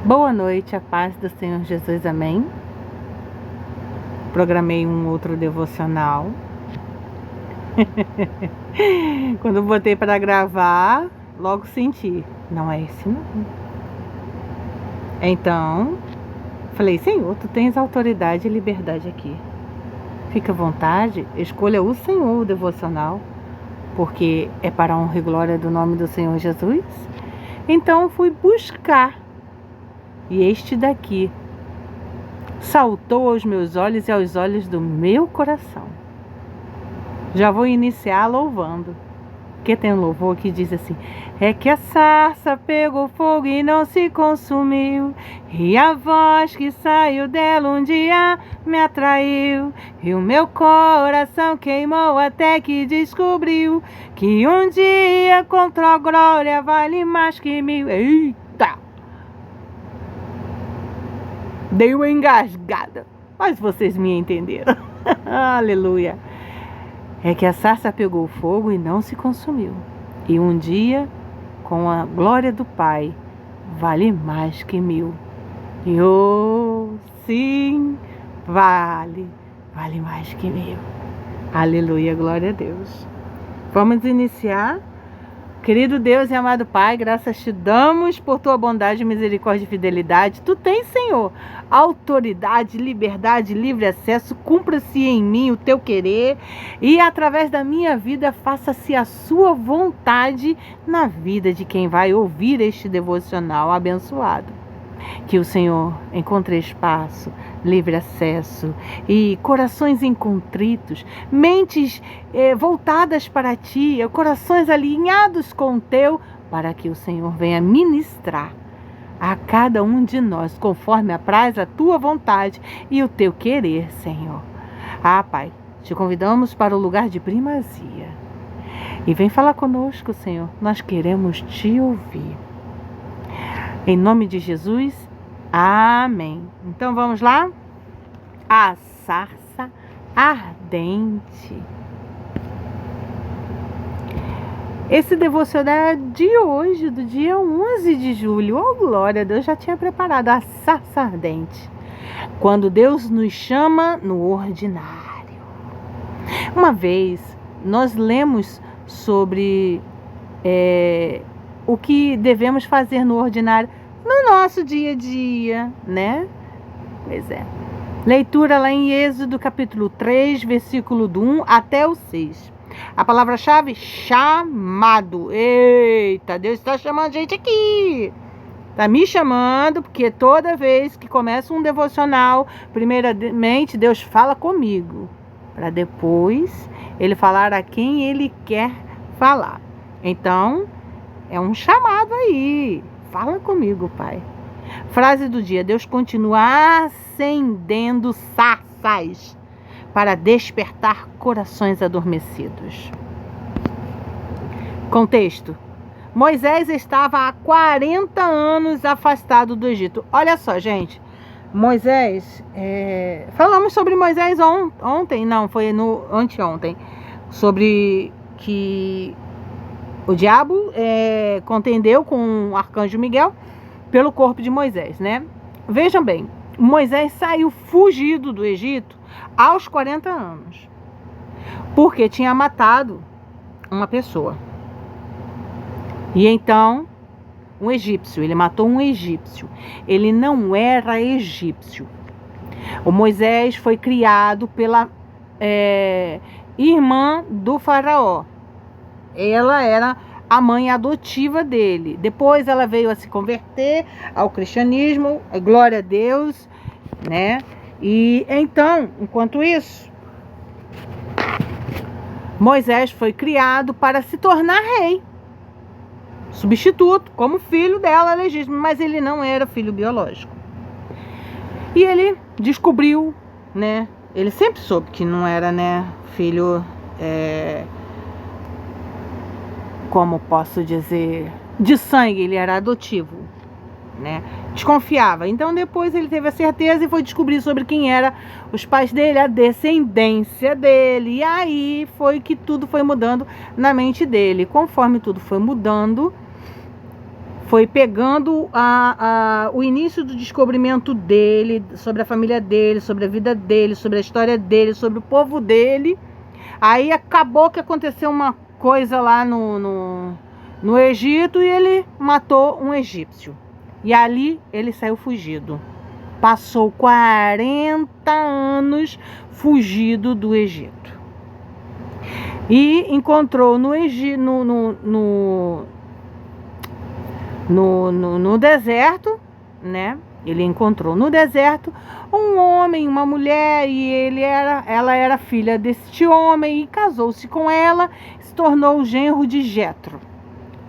Boa noite, a paz do Senhor Jesus, amém. Programei um outro devocional. Quando botei para gravar, logo senti, não é esse não. Então, falei, Senhor, tu tens autoridade e liberdade aqui. Fica à vontade, escolha o Senhor o devocional, porque é para a honra e glória do nome do Senhor Jesus. Então fui buscar, e este daqui saltou aos meus olhos e aos olhos do meu coração. Já vou iniciar louvando, porque tem um louvor que diz assim: é que a sarça pegou fogo e não se consumiu, e a voz que saiu dela um dia me atraiu, e o meu coração queimou até que descobriu que um dia contra a glória vale mais que 1000. Eita! Dei uma engasgada, mas vocês me entenderam. Aleluia. É que a sarça pegou fogo e não se consumiu, e um dia, com a glória do Pai, vale mais que 1000. E oh, sim, vale mais que 1000. Aleluia, glória a Deus. Vamos iniciar. Querido Deus e amado Pai, graças te damos por tua bondade, misericórdia e fidelidade. Tu tens, Senhor, autoridade, liberdade, livre acesso. Cumpra-se em mim o teu querer e através da minha vida faça-se a sua vontade na vida de quem vai ouvir este devocional abençoado. Que o Senhor encontre espaço, livre acesso e corações incontritos, mentes voltadas para ti, corações alinhados com o teu, para que o Senhor venha ministrar a cada um de nós, conforme apraz a tua vontade e o teu querer, Senhor. Pai, te convidamos para o lugar de primazia e vem falar conosco, Senhor, nós queremos te ouvir. Em nome de Jesus, amém. Então vamos lá? A sarça ardente. Esse devocional é de hoje, do dia 11 de julho. Oh, glória a Deus, já tinha preparado a sarça ardente. Quando Deus nos chama no ordinário. Uma vez, nós lemos sobre o que devemos fazer no ordinário, no nosso dia a dia, né? Pois é. Leitura lá em Êxodo capítulo 3, versículo do 1 até o 6. A palavra-chave, chamado. Eita, Deus está chamando a gente aqui. Está me chamando, porque toda vez que começa um devocional, primeiramente Deus fala comigo, para depois Ele falar a quem Ele quer falar. Então, é um chamado aí. Fala comigo, Pai. Frase do dia: Deus continua acendendo sarças para despertar corações adormecidos. Contexto: Moisés estava há 40 anos afastado do Egito. Olha só, gente. Moisés, falamos sobre Moisés ontem, não, foi no anteontem, sobre que o diabo contendeu com o arcanjo Miguel pelo corpo de Moisés, né? Vejam bem, Moisés saiu fugido do Egito aos 40 anos, porque tinha matado uma pessoa. E então, um egípcio, ele matou um egípcio. Ele não era egípcio. O Moisés foi criado pela irmã do faraó. Ela era a mãe adotiva dele. Depois ela veio a se converter ao cristianismo, glória a Deus, né? E então, enquanto isso, Moisés foi criado para se tornar rei, substituto, como filho dela legítimo, mas ele não era filho biológico. E ele descobriu, né? Ele sempre soube que não era, né, filho, como posso dizer, de sangue, ele era adotivo, né? Desconfiava. Então depois ele teve a certeza e foi descobrir sobre quem eram os pais dele, a descendência dele. E aí foi que tudo foi mudando na mente dele. Conforme tudo foi mudando, foi pegando o início do descobrimento dele, sobre a família dele, sobre a vida dele, sobre a história dele, sobre o povo dele. Aí acabou que aconteceu uma coisa lá no Egito e ele matou um egípcio. E ali ele saiu fugido. Passou 40 anos fugido do Egito. E encontrou no deserto, né? Ele encontrou no deserto um homem, uma mulher, e ela era filha deste homem e casou-se com ela, se tornou o genro de Jetro.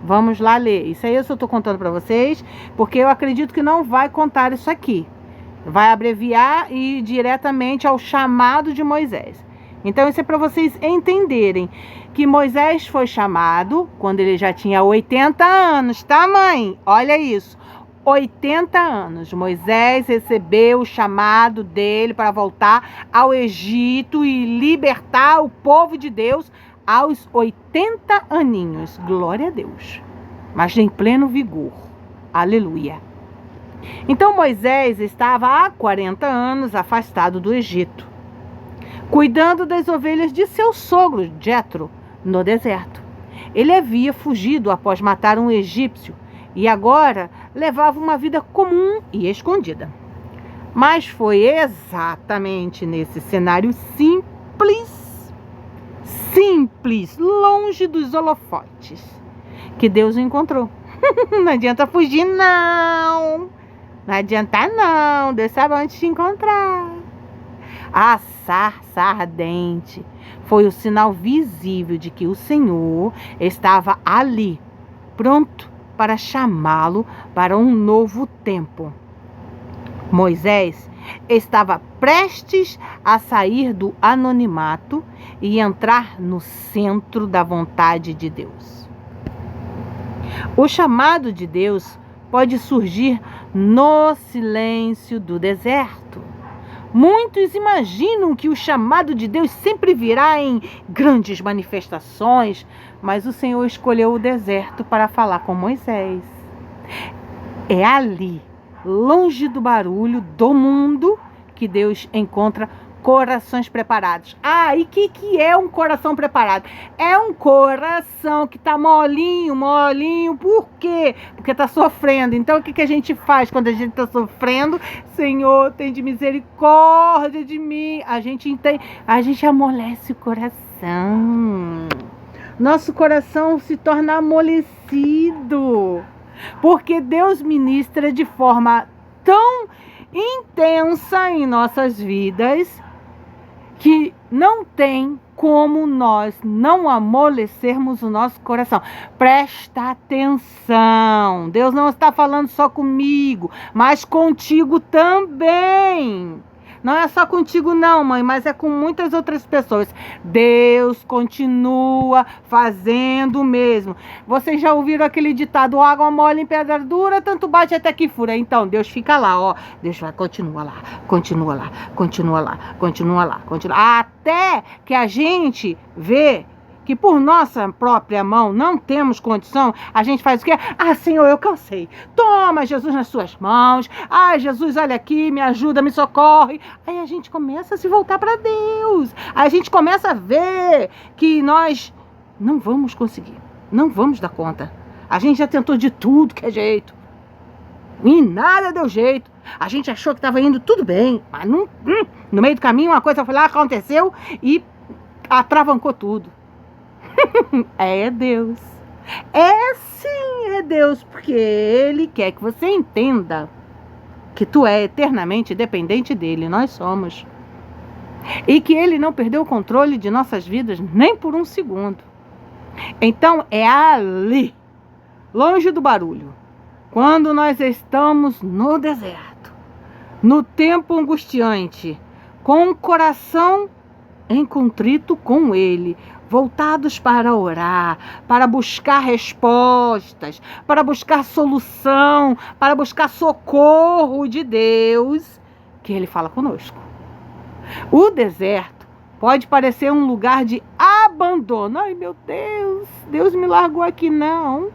Vamos lá ler. Isso aí eu só estou contando para vocês, porque eu acredito que não vai contar isso aqui. Vai abreviar e ir diretamente ao chamado de Moisés. Então isso é para vocês entenderem que Moisés foi chamado quando ele já tinha 80 anos, tá, mãe? Olha isso. 80 anos. Moisés recebeu o chamado dele para voltar ao Egito e libertar o povo de Deus aos 80 aninhos. Glória a Deus. Mas em pleno vigor. Aleluia. Então Moisés estava há 40 anos afastado do Egito, cuidando das ovelhas de seu sogro, Jetro, no deserto. Ele havia fugido após matar um egípcio e agora levava uma vida comum e escondida. Mas foi exatamente nesse cenário simples, longe dos holofotes, que Deus o encontrou. Não adianta fugir, não. Não adianta, não. Deus sabe onde te encontrar. A sarça ardente foi o sinal visível de que o Senhor estava ali, pronto para chamá-lo para um novo tempo. Moisés estava prestes a sair do anonimato e entrar no centro da vontade de Deus. O chamado de Deus pode surgir no silêncio do deserto. Muitos imaginam que o chamado de Deus sempre virá em grandes manifestações, mas o Senhor escolheu o deserto para falar com Moisés. É ali, longe do barulho do mundo, que Deus encontra corações preparados. E o que é um coração preparado? É um coração que está molinho. Por quê? Porque está sofrendo. Então o que a gente faz quando a gente está sofrendo? Senhor, tem de misericórdia de mim. A gente amolece o coração. Nosso coração se torna amolecido. Porque Deus ministra de forma tão intensa em nossas vidas que não tem como nós não amolecermos o nosso coração. Presta atenção. Deus não está falando só comigo, mas contigo também. Não é só contigo não, mãe, mas é com muitas outras pessoas. Deus continua fazendo o mesmo. Vocês já ouviram aquele ditado, água mole em pedra dura, tanto bate até que fura. Então, Deus fica lá, ó. Deus vai, continua lá. Até que a gente vê que por nossa própria mão não temos condição, a gente faz o quê? Senhor, eu cansei. Toma, Jesus, nas suas mãos. Jesus, olha aqui, me ajuda, me socorre. Aí a gente começa a se voltar para Deus. Aí a gente começa a ver que nós não vamos conseguir, não vamos dar conta. A gente já tentou de tudo que é jeito e nada deu jeito. A gente achou que estava indo tudo bem, mas no meio do caminho uma coisa foi lá, aconteceu e atravancou tudo. É Deus. É Deus, porque Ele quer que você entenda que tu é eternamente dependente dEle, nós somos. E que Ele não perdeu o controle de nossas vidas nem por um segundo. Então é ali, longe do barulho, quando nós estamos no deserto, no tempo angustiante, com o coração em contrito com Ele, voltados para orar, para buscar respostas, para buscar solução, para buscar socorro de Deus, que Ele fala conosco. O deserto pode parecer um lugar de abandono. Ai, meu Deus, Deus me largou aqui. Não.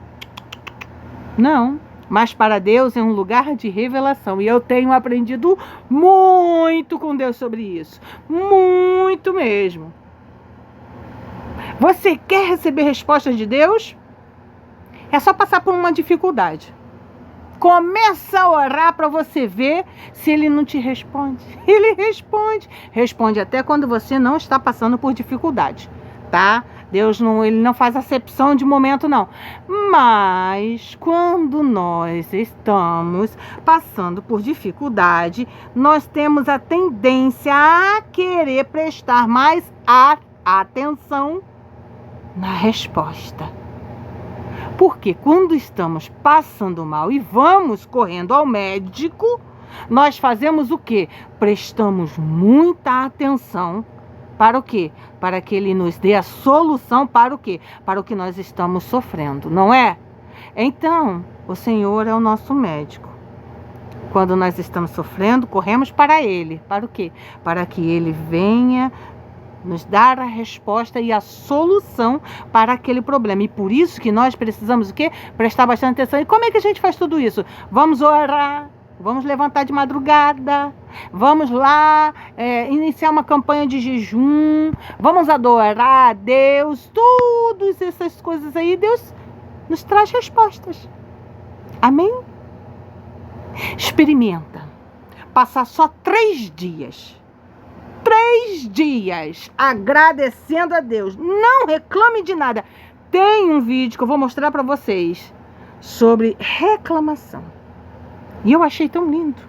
Mas para Deus é um lugar de revelação. E eu tenho aprendido muito com Deus sobre isso. Muito mesmo. Você quer receber respostas de Deus? É só passar por uma dificuldade. Começa a orar para você ver se Ele não te responde. Ele responde. Responde até quando você não está passando por dificuldade, tá? Deus não, Ele não faz acepção de momento, não. Mas quando nós estamos passando por dificuldade, nós temos a tendência a querer prestar mais atenção na resposta. Porque quando estamos passando mal e vamos correndo ao médico, nós fazemos o quê? Prestamos muita atenção para o quê? Para que Ele nos dê a solução para o quê? Para o que nós estamos sofrendo, não é? Então, o Senhor é o nosso médico. Quando nós estamos sofrendo, corremos para Ele. Para o quê? Para que Ele venha nos dar a resposta e a solução para aquele problema. E por isso que nós precisamos o quê? Prestar bastante atenção. E como é que a gente faz tudo isso? Vamos orar, vamos levantar de madrugada, vamos lá iniciar uma campanha de jejum, vamos adorar a Deus, todas essas coisas aí, Deus nos traz respostas. Amém? Experimenta. Passar só 3 dias. 3 dias agradecendo a Deus. Não reclame de nada. Tem um vídeo que eu vou mostrar para vocês sobre reclamação. E eu achei tão lindo.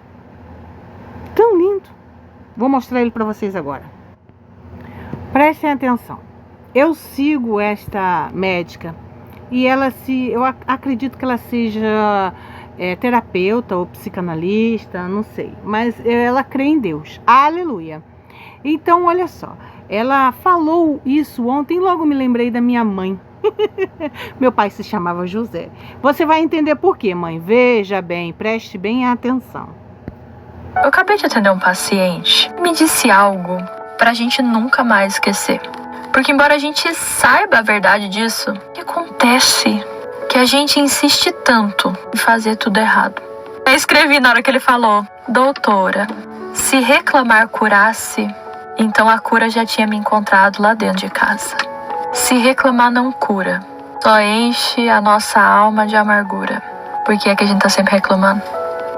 Tão lindo. Vou mostrar ele para vocês agora. Prestem atenção. Eu sigo esta médica e eu acredito que ela seja terapeuta ou psicanalista, não sei. Mas ela crê em Deus. Aleluia. Então, olha só, ela falou isso ontem e logo me lembrei da minha mãe. Meu pai se chamava José. Você vai entender por quê, mãe. Veja bem, preste bem atenção. Eu acabei de atender um paciente. Me disse algo pra gente nunca mais esquecer. Porque embora a gente saiba a verdade disso, o que acontece? Que a gente insiste tanto em fazer tudo errado. Eu escrevi na hora que ele falou: doutora, se reclamar curasse, então a cura já tinha me encontrado lá dentro de casa. Se reclamar não cura, só enche a nossa alma de amargura. Por que é que a gente tá sempre reclamando?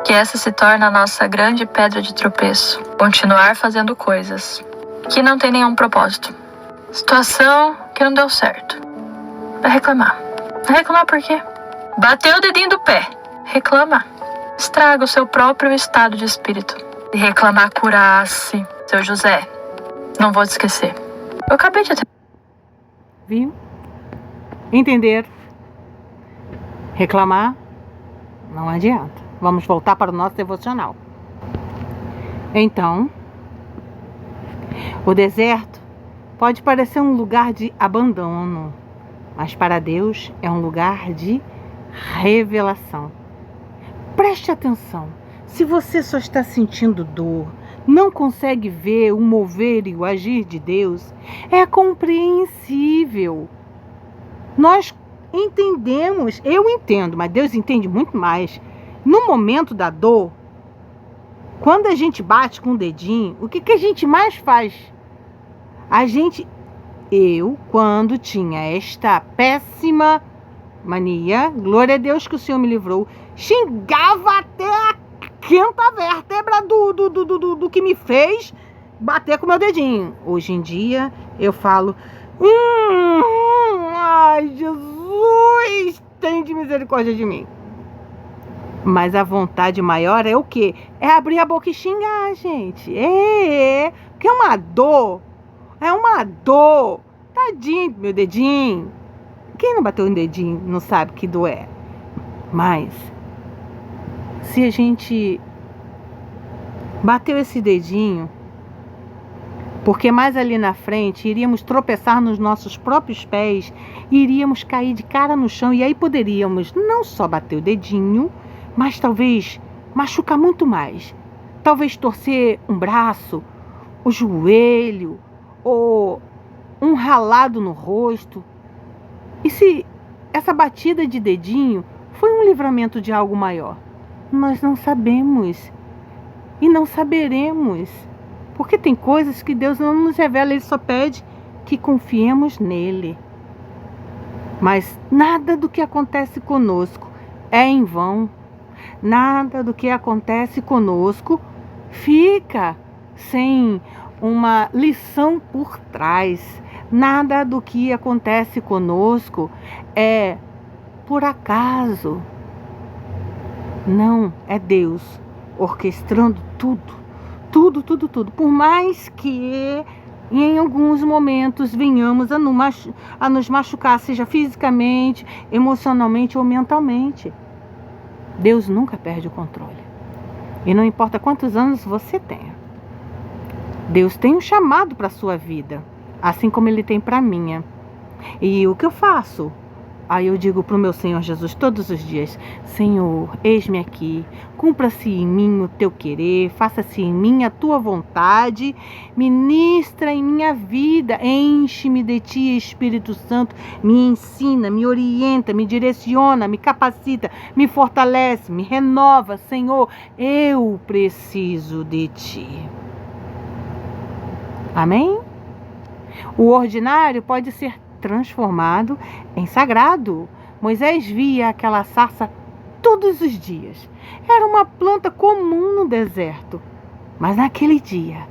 Que essa se torna a nossa grande pedra de tropeço. Continuar fazendo coisas que não tem nenhum propósito. Situação que não deu certo. Vai reclamar. Vai reclamar por quê? Bateu o dedinho do pé. Reclama. Estraga o seu próprio estado de espírito. E reclamar curasse. Seu José, não vou te esquecer. Eu acabei de... Viu? Entender? Reclamar não adianta. Vamos voltar para o nosso devocional. Então, o deserto pode parecer um lugar de abandono, mas para Deus é um lugar de revelação. Preste atenção. Se você só está sentindo dor, não consegue ver o mover e o agir de Deus, é compreensível. Nós entendemos, eu entendo, mas Deus entende muito mais. No momento da dor, quando a gente bate com o dedinho, o que a gente mais faz? Eu, quando tinha esta péssima mania, glória a Deus que o Senhor me livrou, xingava até a quinta vértebra do que me fez bater com o meu dedinho. Hoje em dia, eu falo, ai, Jesus, tem de misericórdia de mim. Mas a vontade maior é o quê? É abrir a boca e xingar, gente. Porque é uma dor. É uma dor. Tadinho, meu dedinho. Quem não bateu em dedinho não sabe que dor é. Mas, se a gente bateu esse dedinho, porque mais ali na frente iríamos tropeçar nos nossos próprios pés, iríamos cair de cara no chão e aí poderíamos não só bater o dedinho, mas talvez machucar muito mais. Talvez torcer um braço, o joelho, ou um ralado no rosto. E se essa batida de dedinho foi um livramento de algo maior? Nós não sabemos e não saberemos, porque tem coisas que Deus não nos revela, Ele só pede que confiemos nele. Mas nada do que acontece conosco é em vão. Nada do que acontece conosco fica sem uma lição por trás. Nada do que acontece conosco é por acaso. Não, é Deus orquestrando tudo. Por mais que em alguns momentos venhamos a nos machucar, seja fisicamente, emocionalmente ou mentalmente, Deus nunca perde o controle. E não importa quantos anos você tenha, Deus tem um chamado para a sua vida, assim como Ele tem para a minha. E o que eu faço? Aí eu digo para o meu Senhor Jesus todos os dias: Senhor, eis-me aqui, cumpra-se em mim o teu querer, faça-se em mim a tua vontade, ministra em minha vida, enche-me de ti, Espírito Santo, me ensina, me orienta, me direciona, me capacita, me fortalece, me renova, Senhor, eu preciso de ti. Amém? O ordinário pode ser transformado em sagrado. Moisés via aquela sarça todos os dias. Era uma planta comum no deserto. Mas naquele dia,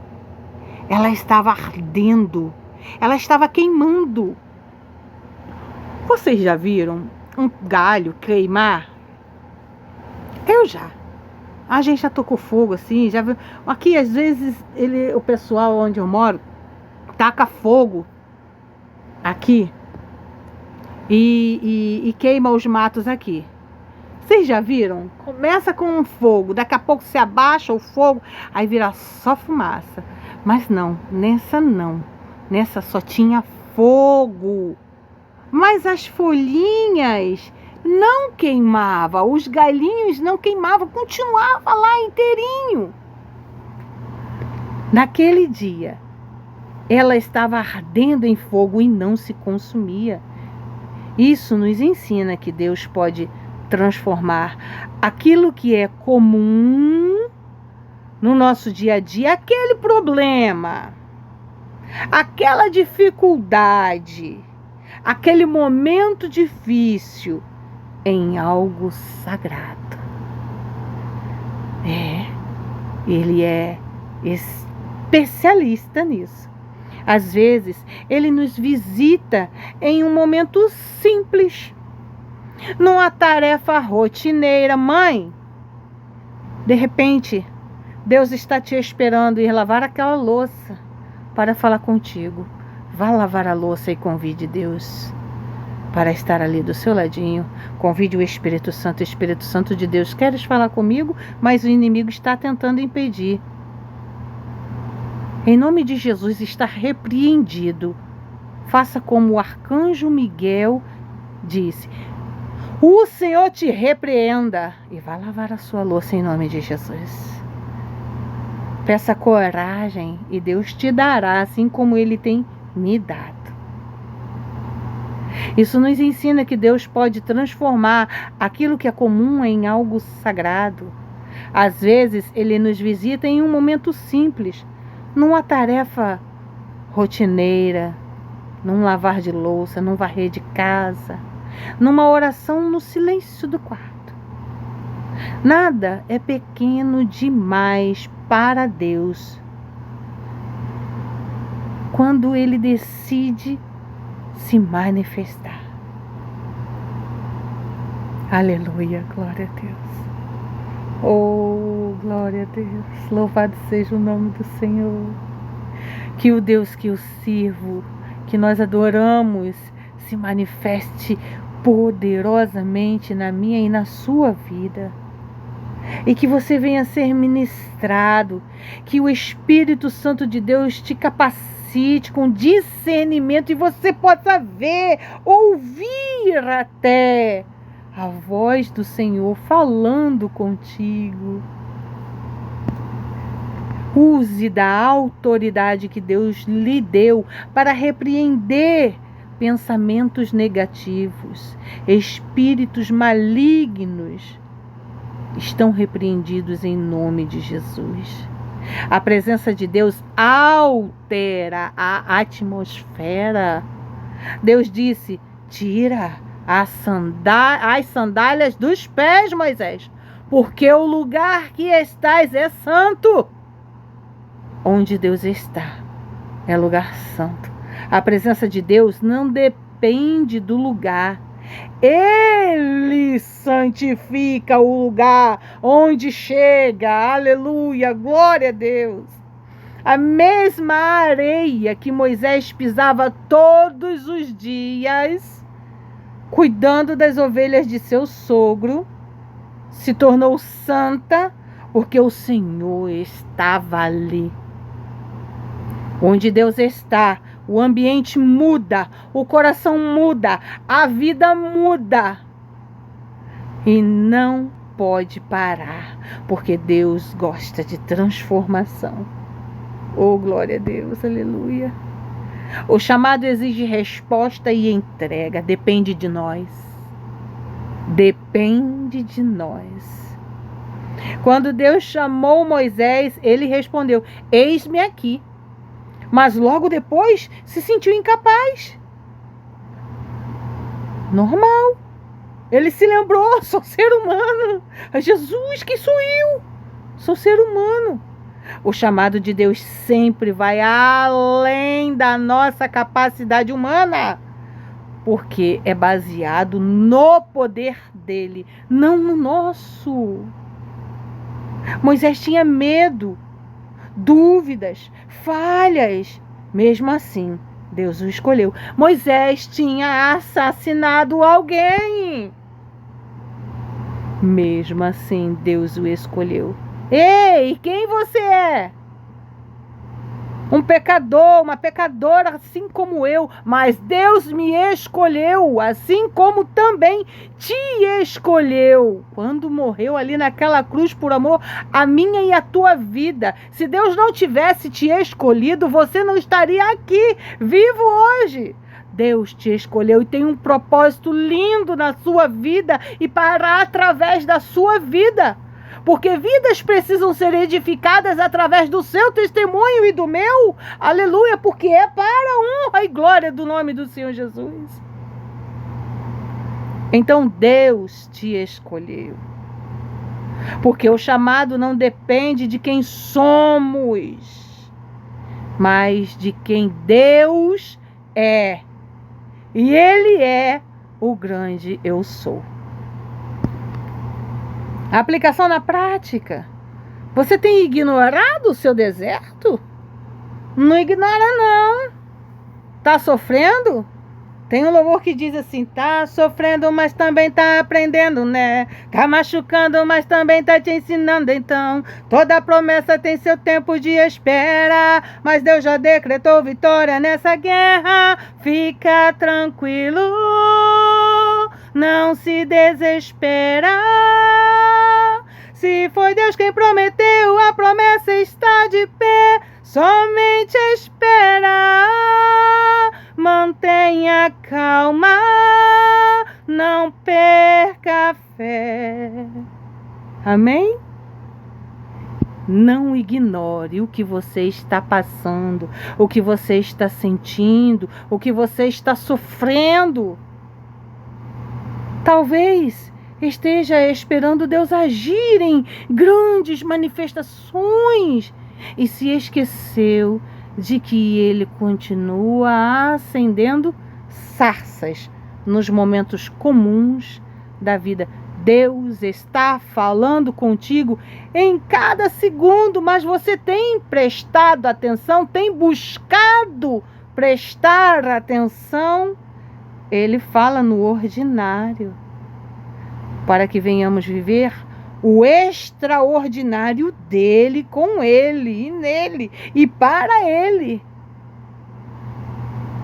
ela estava ardendo. Ela estava queimando. Vocês já viram um galho queimar? Eu já. A gente já tocou fogo assim, já viu. Aqui às vezes o pessoal onde eu moro taca fogo aqui e queima os matos aqui. Vocês já viram? Começa com um fogo, daqui a pouco se abaixa o fogo, aí vira só fumaça. Mas não, nessa só tinha fogo. Mas as folhinhas não queimavam, os galhinhos não queimavam, continuava lá inteirinho. Naquele dia, ela estava ardendo em fogo e não se consumia. Isso nos ensina que Deus pode transformar aquilo que é comum no nosso dia a dia, aquele problema, aquela dificuldade, aquele momento difícil, em algo sagrado. Ele é especialista nisso. Às vezes, Ele nos visita em um momento simples, numa tarefa rotineira. Mãe, de repente, Deus está te esperando ir lavar aquela louça para falar contigo. Vá lavar a louça e convide Deus para estar ali do seu ladinho. Convide o Espírito Santo. Espírito Santo de Deus, queres falar comigo? Mas o inimigo está tentando impedir. Em nome de Jesus, está repreendido. Faça como o arcanjo Miguel disse: o Senhor te repreenda. E vá lavar a sua louça em nome de Jesus. Peça coragem e Deus te dará, assim como Ele tem me dado. Isso nos ensina que Deus pode transformar aquilo que é comum em algo sagrado. Às vezes, Ele nos visita em um momento simples, numa tarefa rotineira, num lavar de louça, num varrer de casa, numa oração no silêncio do quarto. Nada é pequeno demais para Deus quando Ele decide se manifestar. Aleluia, glória a Deus. Oh, glória a Deus. Louvado seja o nome do Senhor. Que o Deus que eu sirvo, que nós adoramos, se manifeste poderosamente na minha e na sua vida. E que você venha ser ministrado. Que o Espírito Santo de Deus te capacite com discernimento e você possa ver, ouvir até a voz do Senhor falando contigo. Use da autoridade que Deus lhe deu para repreender pensamentos negativos, espíritos malignos estão repreendidos em nome de Jesus. A presença de Deus altera a atmosfera. Deus disse: tira as sandálias dos pés, Moisés, porque o lugar que estás é santo. Onde Deus está é lugar santo. A presença de Deus não depende do lugar. Ele santifica o lugar onde chega. Aleluia, glória a Deus. A mesma areia que Moisés pisava todos os dias, cuidando das ovelhas de seu sogro, se tornou santa porque o Senhor estava ali. Onde Deus está, o ambiente muda, o coração muda, a vida muda. E não pode parar, porque Deus gosta de transformação. Oh, glória a Deus, aleluia. O chamado exige resposta e entrega, depende de nós. Depende de nós. Quando Deus chamou Moisés, ele respondeu: eis-me aqui. Mas logo depois se sentiu incapaz. Normal. Ele se lembrou: sou ser humano. Jesus, quem sou eu? Sou ser humano. O chamado de Deus sempre vai além da nossa capacidade humana, porque é baseado no poder dele, não no nosso. Moisés tinha medo, dúvidas, falhas. Mesmo assim, Deus o escolheu. Moisés tinha assassinado alguém. Mesmo assim, Deus o escolheu. Ei, quem você é? Um pecador, uma pecadora, assim como eu. Mas Deus me escolheu, assim como também te escolheu. Quando morreu ali naquela cruz por amor a minha e a tua vida. Se Deus não tivesse te escolhido, você não estaria aqui, vivo hoje. Deus te escolheu e tem um propósito lindo na sua vida e para através da sua vida. Porque vidas precisam ser edificadas através do seu testemunho e do meu. Aleluia, porque é para a honra e glória do nome do Senhor Jesus. Então Deus te escolheu. Porque o chamado não depende de quem somos, mas de quem Deus é. E Ele é o grande eu sou. A aplicação na prática. Você tem ignorado o seu deserto? Não ignora, não. Tá sofrendo? Tem um louvor que diz assim: tá sofrendo, mas também tá aprendendo, né? Tá machucando, mas também tá te ensinando, então. Toda promessa tem seu tempo de espera, mas Deus já decretou vitória nessa guerra. Fica tranquilo, não se desespera. Se foi Deus quem prometeu, a promessa está de pé. Somente espera, mantenha calma, não perca a fé. Amém? Não ignore o que você está passando, o que você está sentindo, o que você está sofrendo. Talvez esteja esperando Deus agir em grandes manifestações e se esqueceu de que Ele continua acendendo sarças nos momentos comuns da vida. Deus está falando contigo em cada segundo, mas você tem prestado atenção, tem buscado prestar atenção? Ele fala no ordinário, para que venhamos viver o extraordinário dele, com ele e nele e para ele.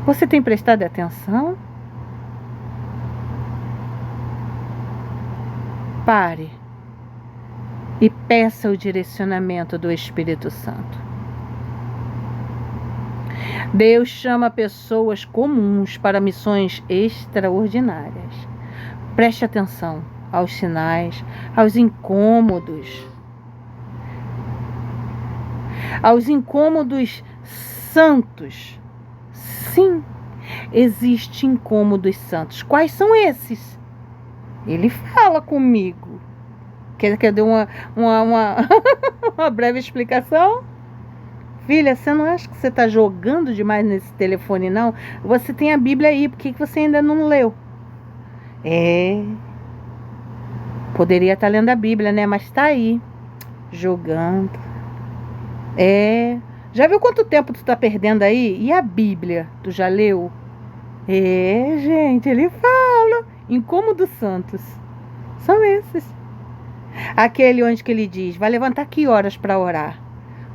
Você tem prestado atenção? Pare e peça o direcionamento do Espírito Santo. Deus chama pessoas comuns para missões extraordinárias. Preste atenção aos sinais, aos incômodos santos. Sim, existem incômodos santos. Quais são esses? Ele fala comigo. Quer que eu dê uma uma breve explicação? Filha, você não acha que você está jogando demais nesse telefone, não? Você tem a Bíblia aí, por que você ainda não leu? Poderia estar lendo a Bíblia, né? Mas está aí, jogando. Já viu quanto tempo tu está perdendo aí? E a Bíblia, tu já leu? Gente, ele fala. Incômodos santos. São esses. Aquele onde que ele diz, vai levantar que horas para orar?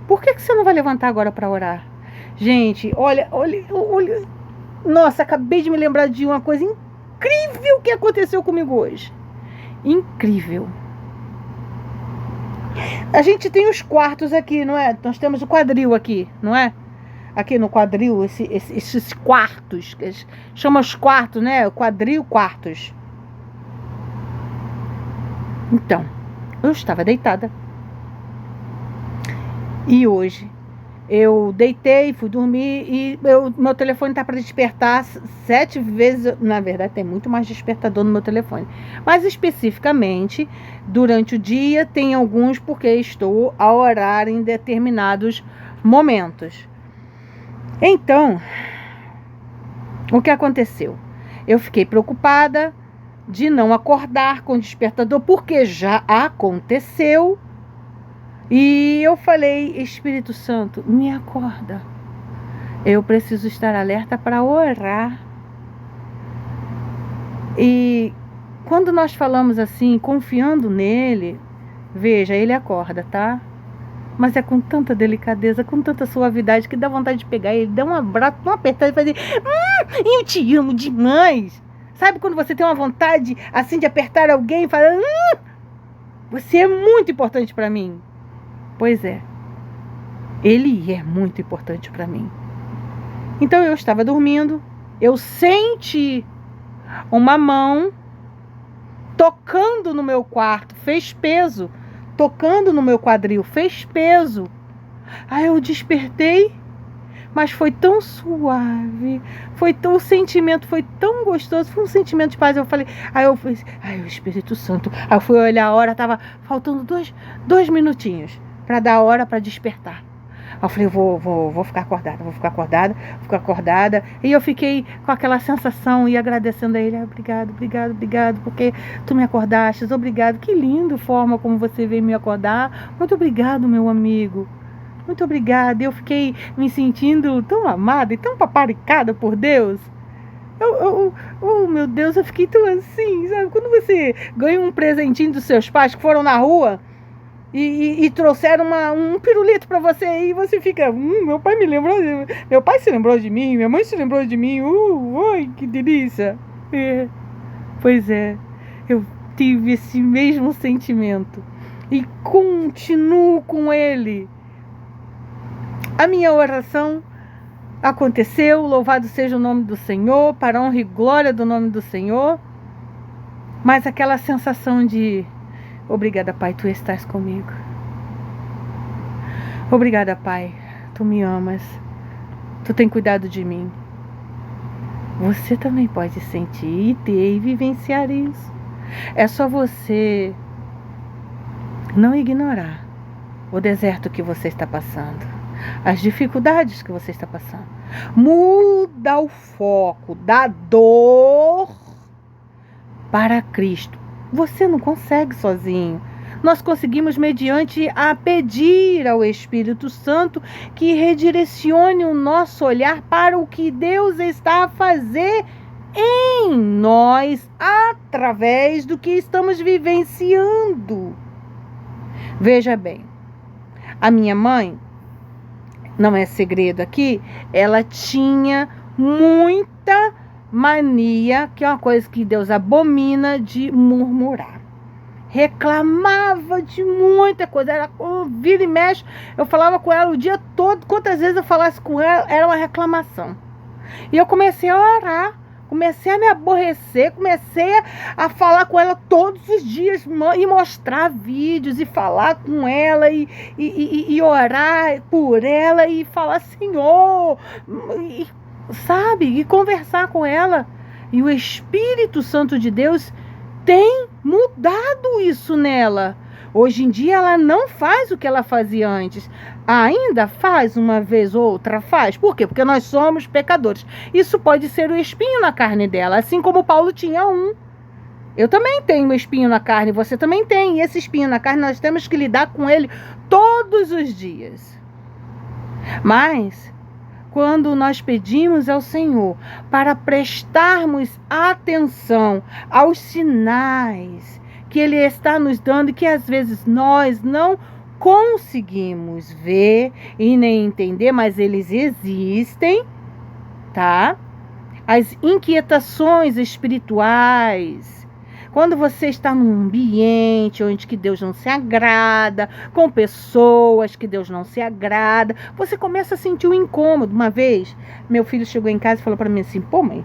Por que você não vai levantar agora para orar? Gente, olha. Nossa, acabei de me lembrar de uma coisa incrível que aconteceu comigo hoje. Incrível. A gente tem os quartos aqui, não é? Nós temos o quadril aqui, não é? Aqui no quadril, esses quartos, que chama os quartos, né? O quadril, quartos. Então, eu estava deitada. E hoje eu deitei, fui dormir e meu telefone está para despertar 7 vezes. Na verdade, tem muito mais despertador no meu telefone. Mas especificamente, durante o dia, tem alguns porque estou a orar em determinados momentos. Então, o que aconteceu? Eu fiquei preocupada de não acordar com o despertador, porque já aconteceu. E eu falei, Espírito Santo, me acorda. Eu preciso estar alerta para orar. E quando nós falamos assim, confiando nele, veja, ele acorda, tá? Mas é com tanta delicadeza, com tanta suavidade, que dá vontade de pegar ele, dar um abraço, uma apertada e fazer, eu te amo demais. Sabe quando você tem uma vontade assim de apertar alguém e falar, você é muito importante para mim. Pois é, ele é muito importante para mim. Então eu estava dormindo, eu senti uma mão tocando no meu quarto, fez peso, tocando no meu quadril, fez peso. Aí eu despertei, mas foi tão suave, o sentimento foi tão gostoso, foi um sentimento de paz. Eu falei, o Espírito Santo. Aí eu fui olhar a hora, estava faltando dois minutinhos para dar a hora para despertar. Aí eu falei, vou ficar acordada. E eu fiquei com aquela sensação e agradecendo a ele. Obrigado, porque tu me acordaste. Obrigado, que linda forma como você veio me acordar. Muito obrigado, meu amigo. Muito obrigada. Eu fiquei me sentindo tão amada e tão paparicada por Deus. Meu Deus, eu fiquei tão assim, sabe? Quando você ganha um presentinho dos seus pais que foram na rua e trouxeram um pirulito para você e você fica, meu pai se lembrou de mim, minha mãe se lembrou de mim, oi, que delícia. Pois é, eu tive esse mesmo sentimento e continuo com ele. A minha oração aconteceu, louvado seja o nome do Senhor, para a honra e glória do nome do Senhor. Mas aquela sensação de, obrigada, Pai, tu estás comigo. Obrigada, Pai, tu me amas, tu tem cuidado de mim. Você também pode sentir e ter e vivenciar isso. É só você não ignorar o deserto que você está passando, as dificuldades que você está passando. Muda o foco da dor para Cristo. Você não consegue sozinho. Nós conseguimos mediante a pedir ao Espírito Santo que redirecione o nosso olhar para o que Deus está a fazer em nós através do que estamos vivenciando. Veja bem, a minha mãe, não é segredo aqui, ela tinha muita mania, que é uma coisa que Deus abomina, de murmurar. reclamava de muita coisa. Era vira e mexe, eu falava com ela o dia todo. Quantas vezes eu falasse com ela, era uma reclamação. E eu comecei a orar, comecei a me aborrecer, comecei a falar com ela todos os dias e mostrar vídeos e falar com ela e orar por ela e falar, Senhor, sabe? E conversar com ela. E o Espírito Santo de Deus tem mudado isso nela. Hoje em dia ela não faz o que ela fazia antes. Ainda faz uma vez ou outra, faz. Por quê? Porque nós somos pecadores. Isso pode ser o espinho na carne dela, assim como Paulo tinha um. Eu também tenho um espinho na carne, você também tem. E esse espinho na carne nós temos que lidar com ele todos os dias. Mas quando nós pedimos ao Senhor para prestarmos atenção aos sinais que Ele está nos dando e que às vezes nós não conseguimos ver e nem entender, mas eles existem, tá? As inquietações espirituais. Quando você está num ambiente onde que Deus não se agrada, com pessoas que Deus não se agrada, você começa a sentir um incômodo. Uma vez, meu filho chegou em casa e falou para mim assim, pô, mãe,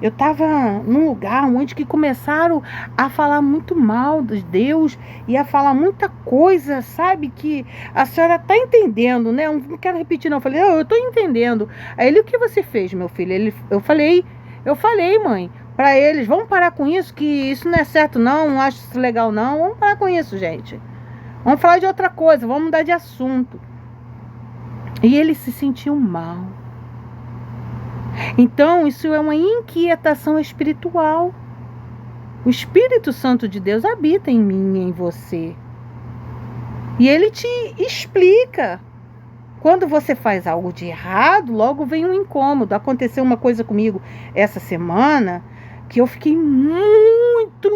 eu estava num lugar onde que começaram a falar muito mal de Deus e a falar muita coisa, sabe, que a senhora está entendendo, né? Eu não quero repetir não. Eu falei, eu estou entendendo. Aí ele, o que você fez, meu filho? Eu falei, mãe, para eles, vamos parar com isso, que isso não é certo não acho isso legal não, vamos parar com isso, gente. Vamos falar de outra coisa, vamos mudar de assunto. E eles se sentiam mal. Então, isso é uma inquietação espiritual. O Espírito Santo de Deus habita em mim e em você. E ele te explica. Quando você faz algo de errado, logo vem um incômodo. Aconteceu uma coisa comigo essa semana que eu fiquei muito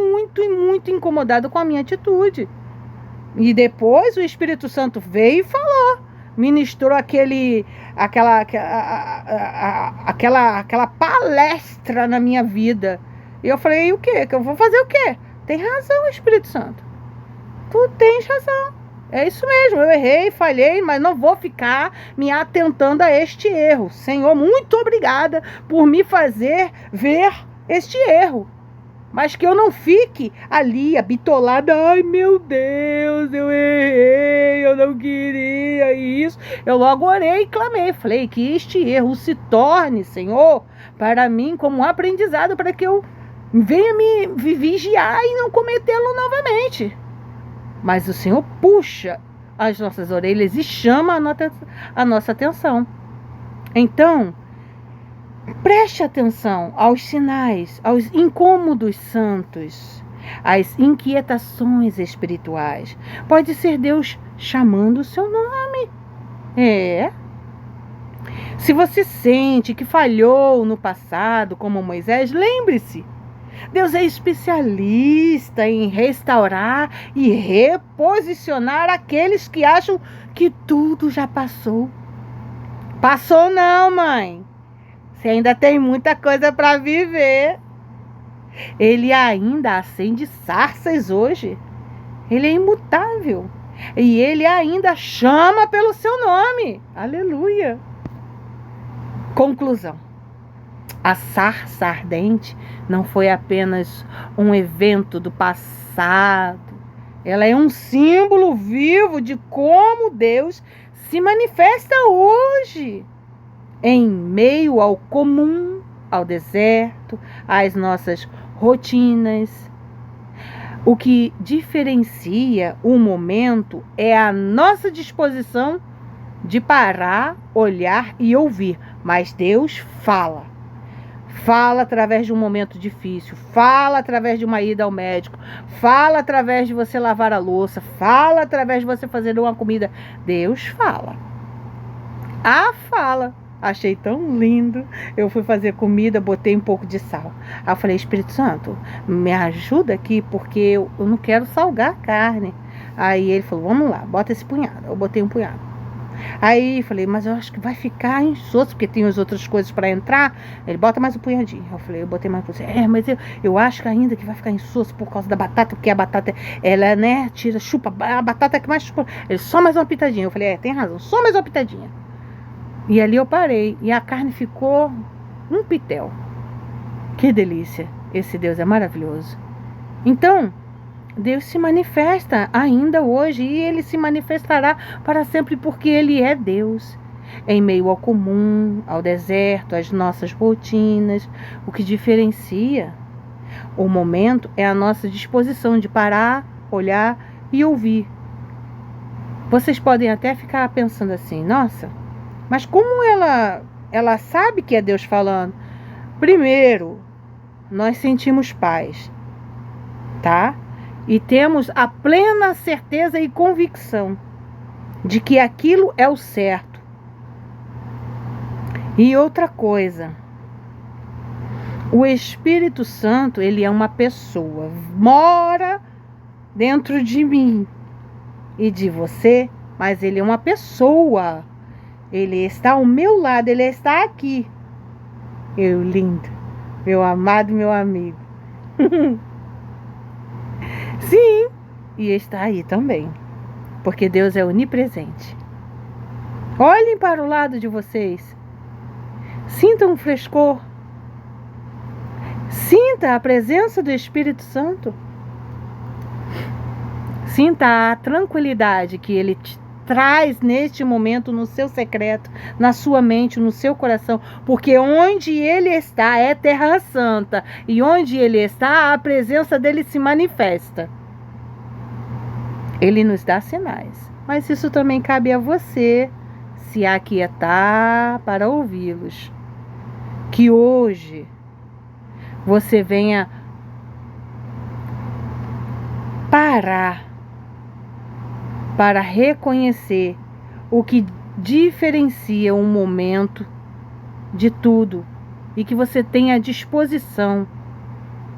incomodada com a minha atitude. E depois o Espírito Santo veio e falou, ministrou aquela palestra na minha vida. E eu falei, o quê? Que eu vou fazer o quê? Tem razão, Espírito Santo. Tu tens razão. É isso mesmo, eu errei, falhei, mas não vou ficar me atentando a este erro. Senhor, muito obrigada por me fazer ver este erro. Mas que eu não fique ali, bitolada. Ai, meu Deus, eu errei, eu não queria isso. Eu logo orei e clamei. Falei que este erro se torne, Senhor, para mim como um aprendizado, para que eu venha me vigiar e não cometê-lo novamente. Mas o Senhor puxa as nossas orelhas e chama a nossa atenção. Então, preste atenção aos sinais, aos incômodos santos, às inquietações espirituais. Pode ser Deus chamando o seu nome. Se você sente que falhou no passado, como Moisés, lembre-se. Deus é especialista em restaurar e reposicionar aqueles que acham que tudo já passou. Passou não, mãe. Você ainda tem muita coisa para viver. Ele ainda acende sarças hoje. Ele é imutável. E ele ainda chama pelo seu nome. Aleluia. Conclusão. A sarça ardente não foi apenas um evento do passado. Ela é um símbolo vivo de como Deus se manifesta hoje. Em meio ao comum, ao deserto, às nossas rotinas. O que diferencia o momento é a nossa disposição de parar, olhar e ouvir. Mas Deus fala. Fala através de um momento difícil, fala através de uma ida ao médico, fala através de você lavar a louça, fala através de você fazer uma comida. Deus fala. Fala. Achei tão lindo. Eu fui fazer comida, botei um pouco de sal. Aí eu falei, Espírito Santo, me ajuda aqui, porque eu não quero salgar a carne. Aí ele falou, vamos lá, bota esse punhado. Eu botei um punhado. Aí falei, mas eu acho que vai ficar insosso, porque tem as outras coisas para entrar. Ele bota mais um punhadinho. Eu falei, eu botei mais um punhadinho. Mas eu acho que ainda que vai ficar insosso por causa da batata, porque a batata, ela, né, chupa, a batata é que mais chupa. Ele, só mais uma pitadinha. Eu falei, tem razão, só mais uma pitadinha. E ali eu parei, e a carne ficou um pitel. Que delícia, esse Deus é maravilhoso. Então, Deus se manifesta ainda hoje e Ele se manifestará para sempre porque Ele é Deus. Em meio ao comum, ao deserto, às nossas rotinas, o que diferencia o momento é a nossa disposição de parar, olhar e ouvir. Vocês podem até ficar pensando assim, nossa, mas como ela sabe que é Deus falando? Primeiro, nós sentimos paz, tá? E temos a plena certeza e convicção de que aquilo é o certo. E outra coisa, o Espírito Santo, ele é uma pessoa, mora dentro de mim e de você, mas ele é uma pessoa. Ele está ao meu lado, ele está aqui. Eu lindo, meu amado, meu amigo. Sim, e está aí também, porque Deus é onipresente. Olhem para o lado de vocês. Sintam um frescor. Sinta a presença do Espírito Santo. Sinta a tranquilidade que Ele te traz neste momento no seu secreto, na sua mente, no seu coração, porque onde Ele está é terra santa, e onde Ele está, a presença dEle se manifesta. Ele nos dá sinais, mas isso também cabe a você se aquietar para ouvi-los. Que hoje você venha parar para reconhecer o que diferencia um momento de tudo e que você tenha disposição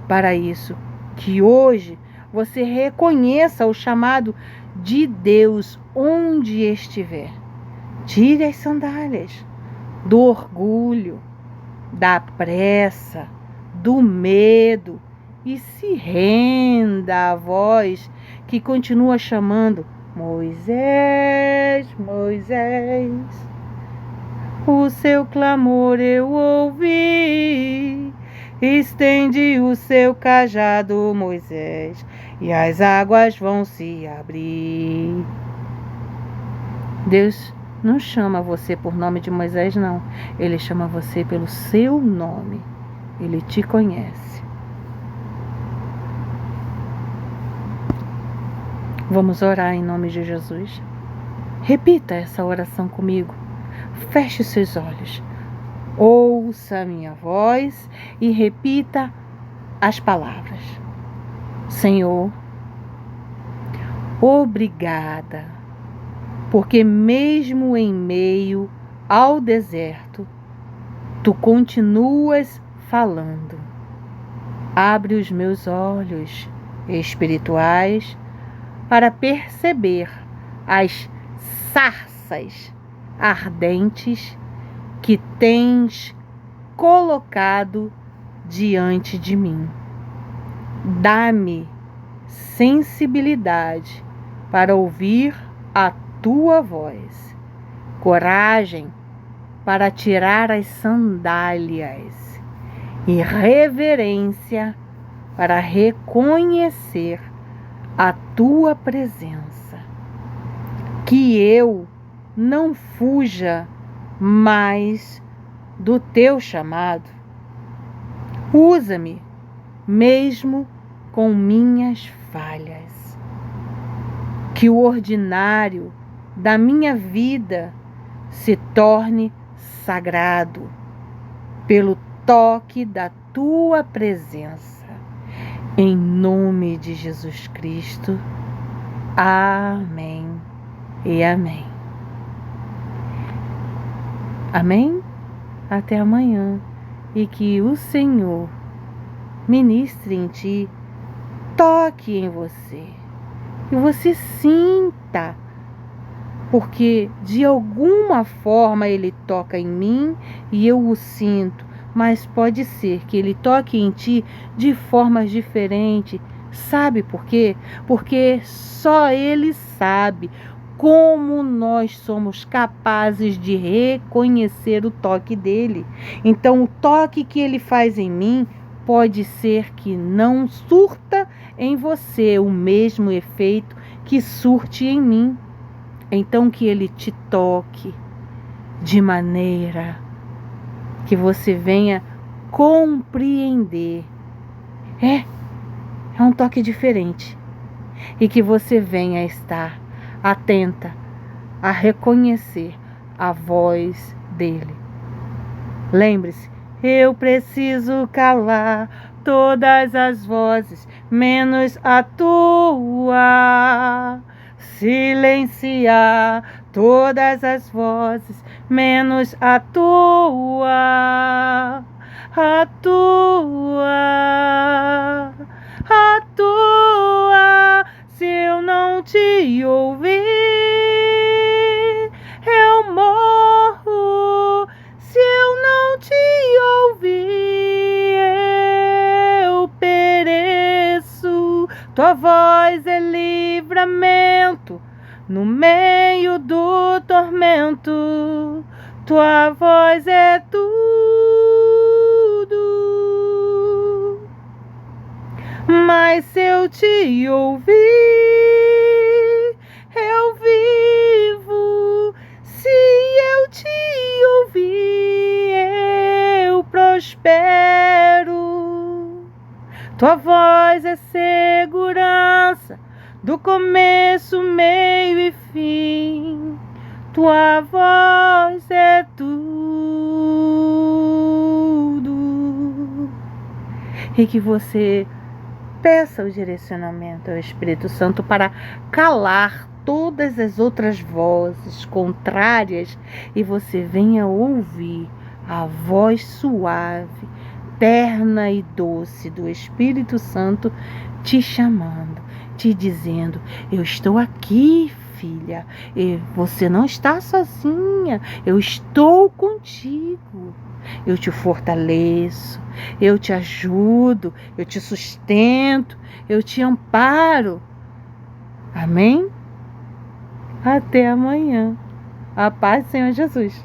para isso. Que hoje você reconheça o chamado de Deus onde estiver. Tire as sandálias do orgulho, da pressa, do medo e se renda à voz que continua chamando: Moisés, Moisés, o seu clamor eu ouvi, estende o seu cajado, Moisés, e as águas vão se abrir. Deus não chama você por nome de Moisés, não. Ele chama você pelo seu nome. Ele te conhece. Vamos orar em nome de Jesus. Repita essa oração comigo. Feche os seus olhos. Ouça a minha voz e repita as palavras. Senhor, obrigada, porque mesmo em meio ao deserto, Tu continuas falando. Abre os meus olhos espirituais para perceber as sarças ardentes que Tens colocado diante de mim. Dá-me sensibilidade para ouvir a Tua voz, coragem para tirar as sandálias e reverência para reconhecer a Tua presença. Que eu não fuja mais do Teu chamado. Usa-me mesmo com minhas falhas. Que o ordinário da minha vida se torne sagrado pelo toque da Tua presença. Em nome de Jesus Cristo. Amém e amém. Amém? Até amanhã. E que o Senhor ministre em ti, toque em você, e você sinta porque de alguma forma Ele toca em mim e eu o sinto, mas pode ser que Ele toque em ti de formas diferentes. Sabe por quê? Porque só Ele sabe como nós somos capazes de reconhecer o toque dele. Então, o toque que Ele faz em mim pode ser que não surta em você o mesmo efeito que surte em mim. Então, que Ele te toque de maneira que você venha compreender. É um toque diferente. E que você venha estar atenta a reconhecer a voz dele. Lembre-se, eu preciso calar todas as vozes, menos a tua. Silenciar todas as vozes, menos a tua. A tua. A tua. Se eu não te ouvir, eu morro. Se eu não te ouvir, eu pereço. Tua voz é livramento no meio do tormento. Tua voz é tudo. Mas se eu te ouvir, eu vivo. Se eu te ouvir, eu prospero. Tua voz é segurança do começo, meio e fim. Tua voz é tudo. E que você peça o direcionamento ao Espírito Santo para calar todas as outras vozes contrárias e você venha ouvir a voz suave, terna e doce do Espírito Santo te chamando, te dizendo: eu estou aqui, filha, e você não está sozinha, eu estou contigo. Eu te fortaleço, eu te ajudo, eu te sustento, eu te amparo. Amém? Até amanhã. A paz do Senhor Jesus.